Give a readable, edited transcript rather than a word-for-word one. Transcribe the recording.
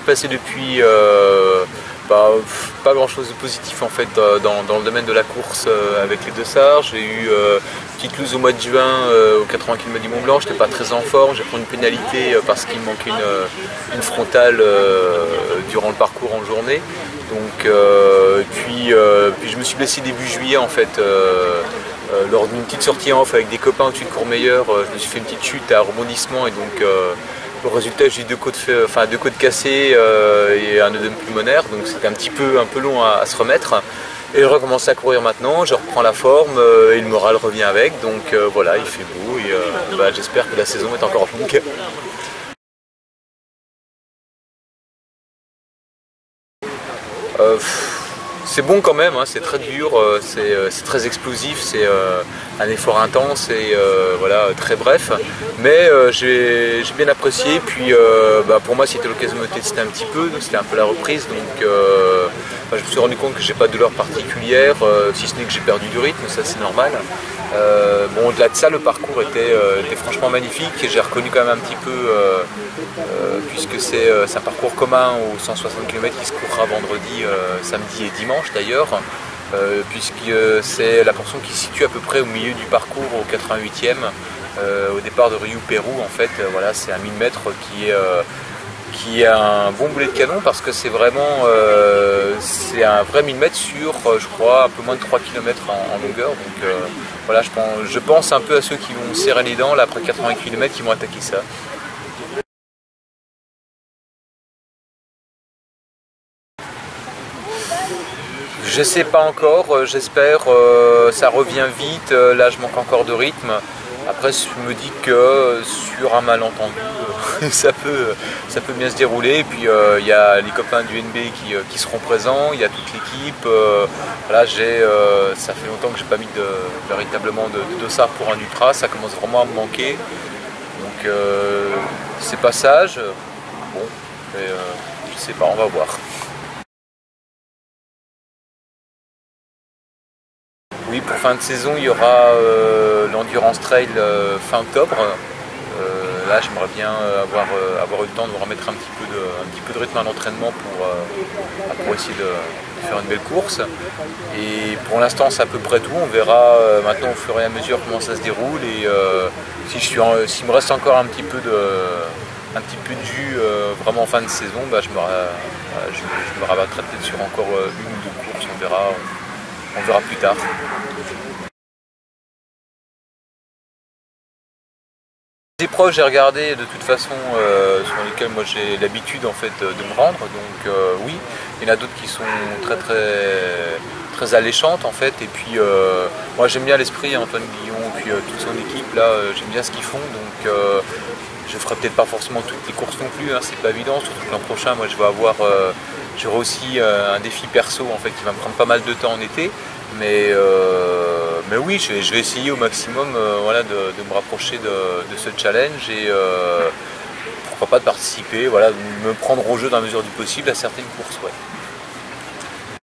passé depuis pas grand chose de positif en fait dans le domaine de la course avec les dossards. J'ai eu une petite loose au mois de juin aux 80 km du Mont Blanc, j'étais pas très en forme, j'ai pris une pénalité parce qu'il me manquait une frontale durant le parcours en journée. Donc, puis je me suis blessé début juillet en fait. Lors d'une petite sortie en off avec des copains au-dessus de Courmayeur, je me suis fait une petite chute à rebondissement et donc au résultat j'ai eu deux côtes cassées et un œdème pulmonaire, donc c'était un peu long à se remettre. Et je recommence à courir maintenant, je reprends la forme et le moral revient avec, donc voilà, il fait beau et j'espère que la saison est encore longue. C'est bon quand même, hein, c'est très dur, c'est très explosif, c'est un effort intense et voilà, très bref. Mais j'ai bien apprécié, puis pour moi c'était l'occasion de me tester un petit peu, c'était un peu la reprise, donc je me suis rendu compte que j'ai pas de douleur particulière, si ce n'est que j'ai perdu du rythme, ça c'est normal. Bon, au-delà de ça, le parcours était franchement magnifique et j'ai reconnu quand même un petit peu, puisque c'est un parcours commun aux 160 km qui se courra vendredi, samedi et dimanche d'ailleurs, puisque c'est la portion qui se situe à peu près au milieu du parcours au 88e, au départ de Riou-Pérou en fait, voilà, c'est un 1000 mètres qui est un bon boulet de canon parce que c'est vraiment c'est un vrai 1000 mètres sur je crois un peu moins de 3 km en longueur, donc voilà, je pense un peu à ceux qui vont serrer les dents là, après 80 km qui vont attaquer ça. Je sais pas encore, j'espère, ça revient vite, là je manque encore de rythme. Après je me dis que sur un malentendu ça peut bien se dérouler, et puis il y a les copains du NB qui seront présents, il y a toute l'équipe, voilà, ça fait longtemps que j'ai pas mis véritablement de dossard pour un ultra, ça commence vraiment à me manquer, donc c'est pas sage, bon, je sais pas, on va voir. Oui, pour fin de saison, il y aura l'Endurance Trail fin octobre. Là, j'aimerais bien avoir eu le temps de remettre un petit peu de rythme à l'entraînement pour essayer de faire une belle course. Et pour l'instant, c'est à peu près tout. On verra maintenant au fur et à mesure comment ça se déroule. Et s'il me reste encore un petit peu de jus vraiment en fin de saison, je me rabattrai peut-être sur encore une ou deux courses. On verra plus tard. Les épreuves, j'ai regardé de toute façon sur lesquelles moi j'ai l'habitude en fait de me rendre, donc oui, il y en a d'autres qui sont très alléchantes en fait, et puis moi j'aime bien l'esprit Antoine Guillon et puis toute son équipe là, j'aime bien ce qu'ils font, donc je ferai peut-être pas forcément toutes les courses non plus, hein, c'est pas évident, surtout que l'an prochain moi j'aurai aussi un défi perso en fait qui va me prendre pas mal de temps en été, mais oui, je vais essayer au maximum voilà, de me rapprocher de ce challenge et pourquoi pas de participer, voilà, de me prendre au jeu dans la mesure du possible à certaines courses. Ouais.